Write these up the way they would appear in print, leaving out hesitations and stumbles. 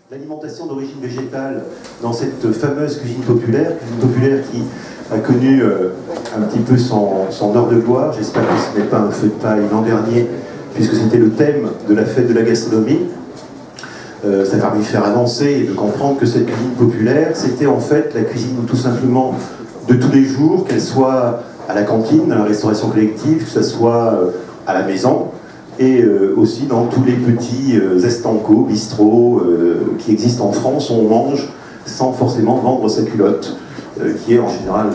l'alimentation d'origine végétale dans cette fameuse cuisine populaire qui a connu un petit peu son heure de gloire. J'espère que ce n'est pas un feu de paille l'an dernier, puisque c'était le thème de la fête de la gastronomie. Ça a permis de faire avancer et de comprendre que cette cuisine populaire, c'était en fait la cuisine tout simplement de tous les jours, qu'elle soit à la cantine, à la restauration collective, que ce soit à la maison, et aussi dans tous les petits estancos, bistrots qui existent en France où on mange sans forcément vendre sa culotte, qui est en général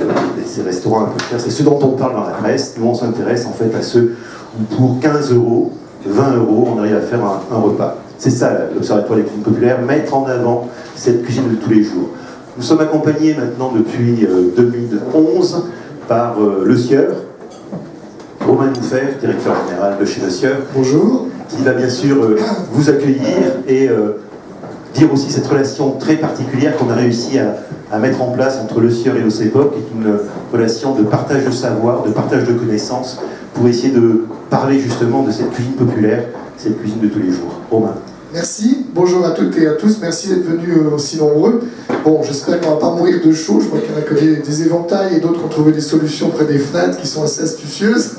ces restaurants un peu chers. C'est ce dont on parle dans la presse. Nous on s'intéresse en fait à ceux où pour 15 €, 20 €, on arrive à faire un repas. C'est ça l'Observatoire des cuisines populaires, mettre en avant cette cuisine de tous les jours. Nous sommes accompagnés maintenant depuis 2011 par Le Sieur, Romain Nouffer, directeur général de chez Le Sieur. Bonjour. Qui va bien sûr vous accueillir et dire aussi cette relation très particulière qu'on a réussi à mettre en place entre Le Sieur et l'OCEPOP, qui est une relation de partage de savoir, de partage de connaissances, pour essayer de parler justement de cette cuisine populaire, cette cuisine de tous les jours. Romain. Merci, bonjour à toutes et à tous, merci d'être venus aussi nombreux. Bon, j'espère qu'on ne va pas mourir de chaud, je crois qu'il y en a que des éventails et d'autres qui ont trouvé des solutions près des fenêtres qui sont assez astucieuses.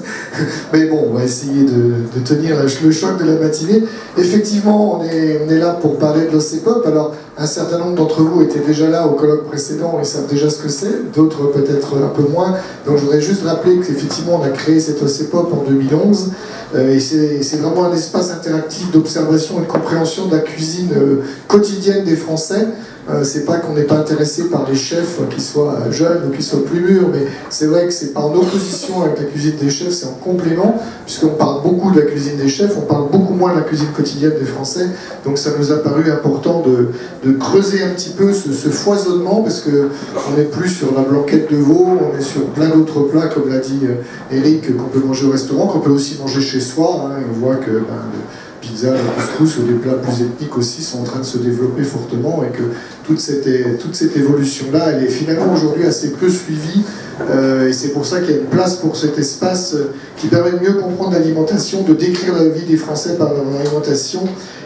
Mais bon, on va essayer de tenir le choc de la matinée. Effectivement, on est là pour parler de l'OCEPOP. Alors, un certain nombre d'entre vous étaient déjà là au colloque précédent et savent déjà ce que c'est, d'autres peut-être un peu moins. Donc je voudrais juste rappeler qu'effectivement on a créé cette OCEPOP en 2011 et c'est vraiment un espace interactif d'observation et de compréhension de la cuisine quotidienne des Français. C'est pas qu'on n'est pas intéressé par les chefs qui soient jeunes ou qui soient plus mûrs, mais c'est vrai que c'est pas en opposition avec la cuisine des chefs, c'est en complément, puisqu'on parle beaucoup de la cuisine des chefs, on parle beaucoup moins de la cuisine quotidienne des Français, donc ça nous a paru important de creuser un petit peu ce foisonnement, parce qu'on n'est plus sur la blanquette de veau, on est sur plein d'autres plats, comme l'a dit Eric, qu'on peut manger au restaurant, qu'on peut aussi manger chez soi, hein, on voit que pizza, le couscous ou des plats plus ethniques aussi sont en train de se développer fortement et que toute cette évolution-là, elle est finalement aujourd'hui assez peu suivie et c'est pour ça qu'il y a une place pour cet espace qui permet de mieux comprendre l'alimentation, de décrire la vie des Français par leur alimentation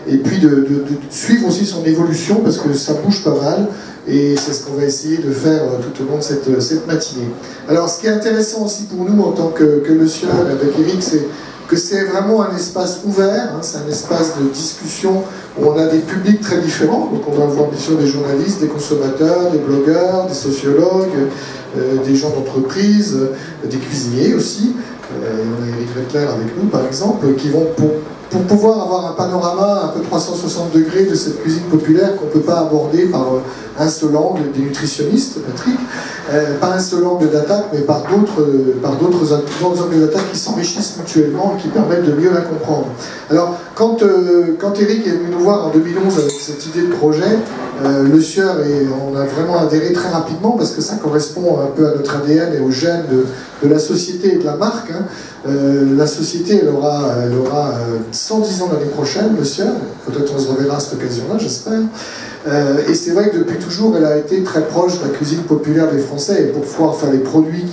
et puis de suivre aussi son évolution parce que ça bouge pas mal et c'est ce qu'on va essayer de faire tout au long de cette matinée. Alors ce qui est intéressant aussi pour nous en tant que Le Sieur avec Eric, c'est que c'est vraiment un espace ouvert, hein, c'est un espace de discussion où on a des publics très différents, donc on va avoir bien sûr des journalistes, des consommateurs, des blogueurs, des sociologues, des gens d'entreprise, des cuisiniers aussi, on a Eric Leclerc avec nous par exemple, qui vont pour pouvoir avoir un panorama un peu 360 degrés de cette cuisine populaire qu'on ne peut pas aborder par un seul angle des nutritionnistes, Patrick, pas un seul angle d'attaque, mais par d'autres angles d'attaque qui s'enrichissent mutuellement et qui permettent de mieux la comprendre. Alors, quand Eric est venu nous voir en 2011 avec cette idée de projet, Le Sieur, et on a vraiment adhéré très rapidement parce que ça correspond un peu à notre ADN et au gène de la société et de la marque. Hein. La société, elle aura 110 ans l'année prochaine, Le Sieur. Peut-être on se reverra à cette occasion-là, j'espère. Et c'est vrai que depuis toujours, elle a été très proche de la cuisine populaire des Français. Et pour pouvoir faire les produits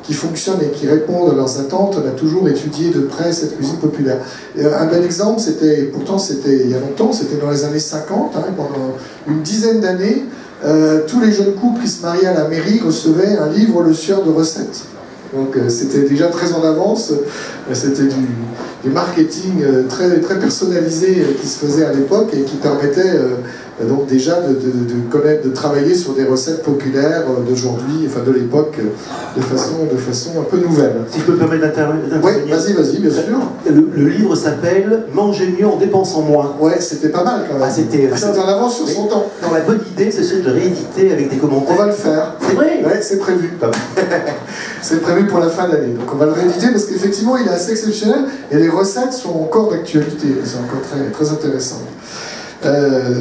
qui fonctionnent et qui répondent à leurs attentes, on a toujours étudié de près cette cuisine populaire. Un bel exemple, pourtant c'était il y a longtemps, c'était dans les années 50, hein, pendant une dizaine d'années, tous les jeunes couples qui se mariaient à la mairie recevaient un livre Le Sieur de recettes. Donc c'était déjà très en avance, c'était du marketing très, très personnalisé qui se faisait à l'époque et qui permettait donc déjà de connaître, de travailler sur des recettes populaires d'aujourd'hui, enfin de l'époque, de façon un peu nouvelle. Si je peux me permettre d'intervenir. Oui, vas-y, bien sûr. Le livre s'appelle « Manger mieux en dépensant moins ». Ouais, c'était pas mal quand même. C'était en avance sur son temps. Non, la bonne idée, c'est de le rééditer avec des commentaires. On va le faire. C'est vrai? Ouais, c'est prévu. C'est prévu pour la fin d'année. Donc on va le rééditer parce qu'effectivement, il est assez exceptionnel et les recettes sont encore d'actualité. C'est encore très, très intéressant.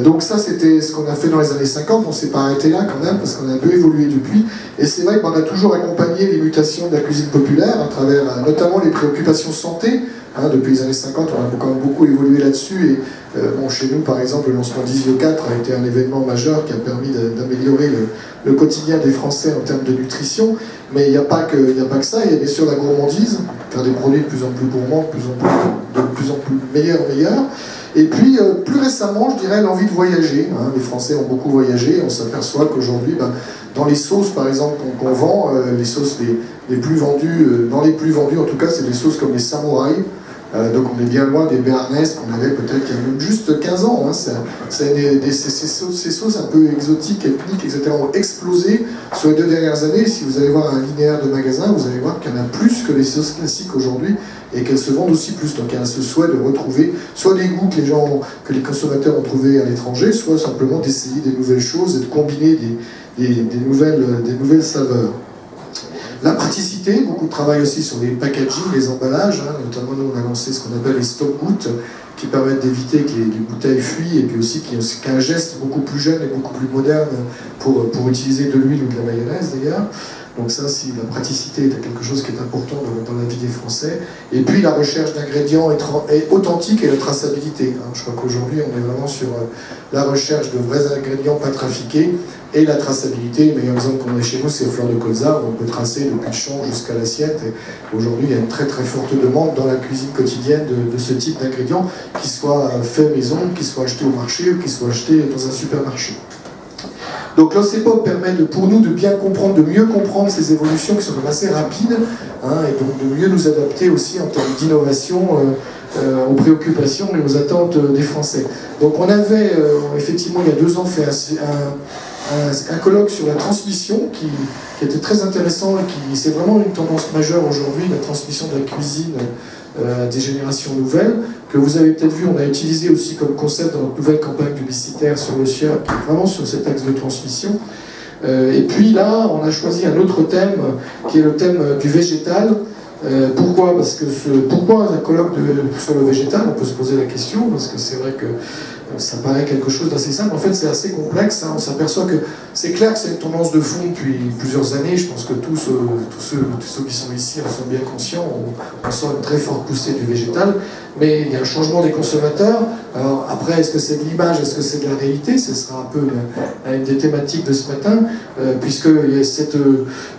Donc ça c'était ce qu'on a fait dans les années 50, on ne s'est pas arrêté là quand même parce qu'on a un peu évolué depuis et c'est vrai qu'on a toujours accompagné les mutations de la cuisine populaire à travers notamment les préoccupations santé, hein, depuis les années 50 on a quand même beaucoup évolué là-dessus et chez nous par exemple le lancement d'Isio 4 a été un événement majeur qui a permis d'améliorer le quotidien des Français en termes de nutrition, mais il n'y a pas que ça, il y a bien sûr la gourmandise, faire des produits de plus en plus gourmands, de plus en plus meilleurs. Et puis, plus récemment, je dirais l'envie de voyager. Hein. Les Français ont beaucoup voyagé. On s'aperçoit qu'aujourd'hui, dans les sauces, par exemple, qu'on vend, les sauces les plus vendues, dans les plus vendues, en tout cas, c'est des sauces comme les samouraïs. Donc on est bien loin des béarnaises qu'on avait peut-être il y a même juste 15 ans. Hein. Ces sauces un peu exotiques, ethniques, etc. ont explosé sur les 2 dernières années. Si vous allez voir un linéaire de magasins, vous allez voir qu'il y en a plus que les sauces classiques aujourd'hui et qu'elles se vendent aussi plus. Donc il y a ce souhait de retrouver soit des goûts que les consommateurs ont trouvés à l'étranger, soit simplement d'essayer des nouvelles choses et de combiner des nouvelles saveurs. La praticité, beaucoup de travail aussi sur les packaging, les emballages, hein, notamment nous on a lancé ce qu'on appelle les stop-gouttes, qui permettent d'éviter que les bouteilles fuient, et puis aussi qui a un geste beaucoup plus jeune et beaucoup plus moderne pour utiliser de l'huile ou de la mayonnaise d'ailleurs. Donc ça, si la praticité est quelque chose qui est important dans la vie des Français. Et puis la recherche d'ingrédients authentiques et la traçabilité. Hein. Je crois qu'aujourd'hui, on est vraiment sur la recherche de vrais ingrédients pas trafiqués et la traçabilité. Le meilleur exemple qu'on a chez nous, c'est Fleur de Colza, où on peut tracer depuis le champ jusqu'à l'assiette. Et aujourd'hui, il y a une très très forte demande dans la cuisine quotidienne de ce type d'ingrédients, qui soient faits maison, qui soient achetés au marché ou qui soient achetés dans un supermarché. Donc l'OCPOP permet pour nous de bien comprendre, de mieux comprendre ces évolutions qui sont assez rapides, hein, et donc de mieux nous adapter aussi en termes d'innovation aux préoccupations et aux attentes des Français. Donc on avait effectivement il y a 2 ans fait un colloque sur la transmission qui était très intéressant et c'est vraiment une tendance majeure aujourd'hui, la transmission de la cuisine des générations nouvelles, que vous avez peut-être vu, on a utilisé aussi comme concept dans notre nouvelle campagne publicitaire sur le SIA, qui est vraiment sur cet axe de transmission. Et puis là, on a choisi un autre thème, qui est le thème du végétal. Pourquoi ? Pourquoi un colloque sur le végétal ? On peut se poser la question, parce que c'est vrai que ça paraît quelque chose d'assez simple. En fait, c'est assez complexe. Hein. On s'aperçoit que c'est clair que c'est une tendance de fond depuis plusieurs années. Je pense que tous ceux qui sont ici en sont bien conscients. On sent une très forte poussée du végétal. Mais il y a un changement des consommateurs. Alors après, est-ce que c'est de l'image ? Est-ce que c'est de la réalité ? Ce sera un peu une des thématiques de ce matin, puisque il y a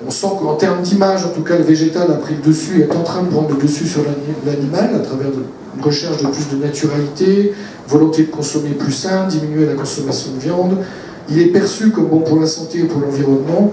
on sent qu'en termes d'image, en tout cas, le végétal a pris le dessus et est en train de prendre le dessus sur l'animal à travers une recherche de plus de naturalité, volonté de consommer plus sain, diminuer la consommation de viande. Il est perçu comme bon pour la santé et pour l'environnement,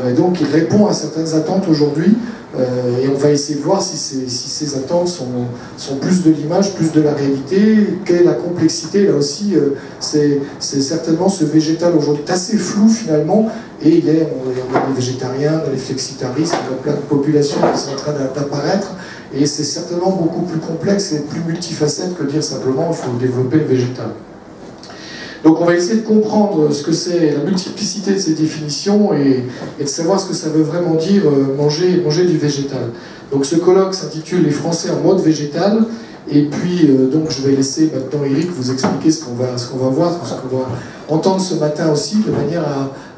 et donc il répond à certaines attentes aujourd'hui, et on va essayer de voir si ces attentes sont plus de l'image, plus de la réalité, quelle est la complexité. Là aussi, c'est certainement ce végétal aujourd'hui assez flou finalement, et il y a des végétariens, des flexitaristes, il y a plein de populations qui sont en train d'apparaître. Et c'est certainement beaucoup plus complexe et plus multifacette que dire simplement qu'il faut développer le végétal. Donc on va essayer de comprendre ce que c'est la multiplicité de ces définitions et de savoir ce que ça veut vraiment dire manger du végétal. Donc ce colloque s'intitule « Les Français en mode végétal ». Et puis, donc, je vais laisser maintenant Eric vous expliquer ce qu'on va voir, ce qu'on va entendre ce matin aussi, de manière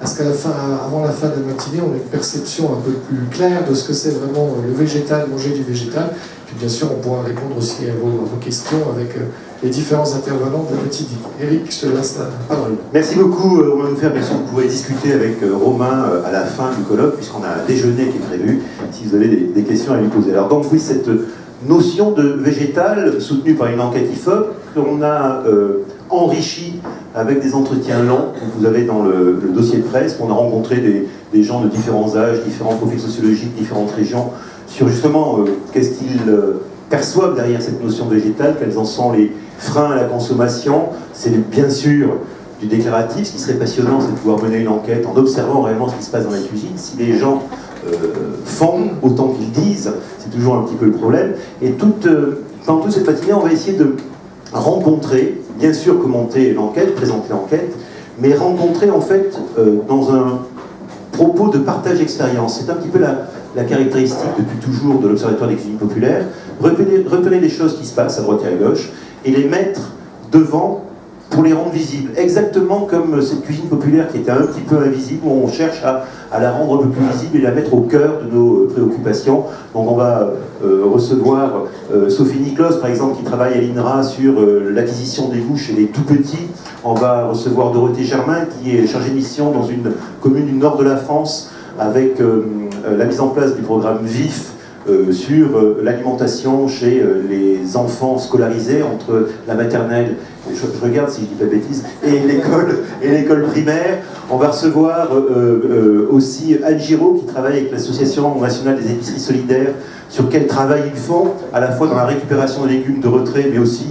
à ce avant la fin de la matinée, on ait une perception un peu plus claire de ce que c'est vraiment le végétal, manger du végétal. Puis bien sûr, on pourra répondre aussi à vos questions avec les différents intervenants de Petit Dit. Eric, je te laisse la parole. Merci beaucoup, Romain Moufer. Bien sûr, vous pourrez discuter avec Romain à la fin du colloque, puisqu'on a un déjeuner qui est prévu, si vous avez des questions à lui poser. Alors donc oui, cette notion de végétal soutenue par une enquête IFOP qu'on a enrichie avec des entretiens longs que vous avez dans le dossier de presse. On a rencontré des gens de différents âges, différents profils sociologiques, différentes régions, sur justement qu'est-ce qu'ils perçoivent derrière cette notion végétale, quels en sont les freins à la consommation. C'est bien sûr du déclaratif. Ce qui serait passionnant, c'est de pouvoir mener une enquête en observant réellement ce qui se passe dans la cuisine. Si les gens font autant qu'ils disent, c'est toujours un petit peu le problème. Et pendant toute cette matinée, on va essayer de rencontrer, bien sûr commenter l'enquête, présenter l'enquête, mais rencontrer en fait dans un propos de partage d'expérience. C'est un petit peu la caractéristique depuis toujours de l'Observatoire des cuisines populaires, repérer les choses qui se passent à droite et à gauche et les mettre devant pour les rendre visibles, exactement comme cette cuisine populaire qui était un petit peu invisible, où on cherche à la rendre un peu plus visible et la mettre au cœur de nos préoccupations. Donc on va recevoir Sophie Niclos, par exemple, qui travaille à l'INRA sur l'acquisition des goûts chez les tout-petits. On va recevoir Dorothée Germain, qui est chargée de mission dans une commune du nord de la France, avec la mise en place du programme VIF sur l'alimentation chez les enfants scolarisés entre la maternelle, je regarde si je dis pas de bêtises, et l'école primaire. On va recevoir aussi Anne Giraud qui travaille avec l'Association nationale des épiceries solidaires sur quel travail ils font, à la fois dans la récupération des légumes de retrait, mais aussi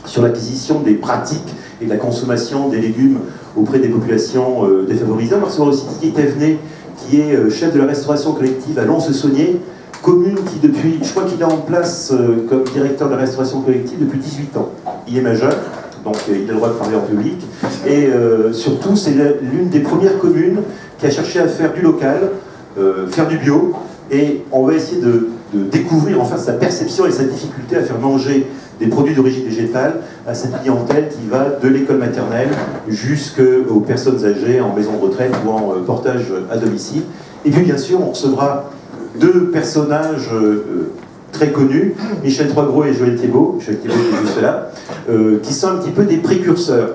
sur l'acquisition des pratiques et de la consommation des légumes auprès des populations défavorisées. On va recevoir aussi Didier Thévenet, qui est chef de la restauration collective à Lons-le-Saunier, commune qui depuis, je crois qu'il est en place comme directeur de la restauration collective depuis 18 ans. Il est majeur, donc il a le droit de parler en public, et surtout c'est l'une des premières communes qui a cherché à faire du local, faire du bio, et on va essayer de découvrir enfin sa perception et sa difficulté à faire manger des produits d'origine végétale à cette clientèle qui va de l'école maternelle jusqu'aux personnes âgées en maison de retraite ou en portage à domicile. Et puis bien sûr, on recevra deux personnages très connus, Michel Troisgros et Joël Thiébaut qui est juste là, qui sont un petit peu des précurseurs.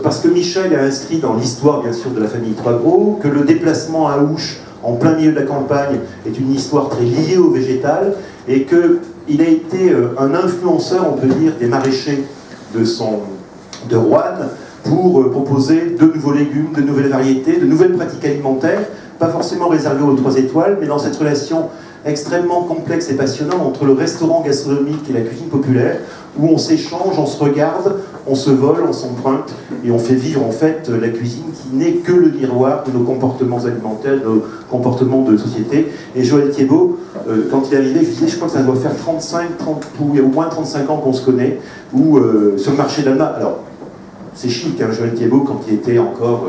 Parce que Michel a inscrit dans l'histoire, bien sûr, de la famille Troisgros, que le déplacement à Ouche, en plein milieu de la campagne, est une histoire très liée au végétal, et qu'il a été un influenceur, on peut dire, des maraîchers de Roanne, pour proposer de nouveaux légumes, de nouvelles variétés, de nouvelles pratiques alimentaires, pas forcément réservées aux 3 étoiles, mais dans cette relation extrêmement complexe et passionnante entre le restaurant gastronomique et la cuisine populaire, où on s'échange, on se regarde, on se vole, on s'emprunte, et on fait vivre en fait la cuisine qui n'est que le miroir de nos comportements alimentaires, de nos comportements de société. Et Joël Thiébaut, quand il est arrivé, je disais, je crois que ça doit faire 30, ou il y a au moins 35 ans qu'on se connaît, où sur le marché d'Alma, alors c'est chic, hein, Joël Thiébaut, quand il était encore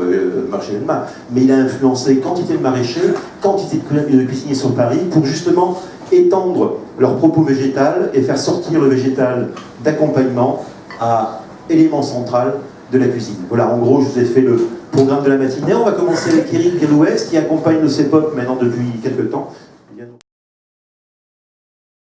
marché d'Alma, mais il a influencé quantité de maraîchers, quantité de cuisiniers sur Paris, pour justement étendre leur propos végétal et faire sortir le végétal d'accompagnement à élément central de la cuisine. Voilà, en gros, je vous ai fait le programme de la matinée. On va commencer avec Eric Guélouès, qui accompagne le CEPOP maintenant depuis quelques temps.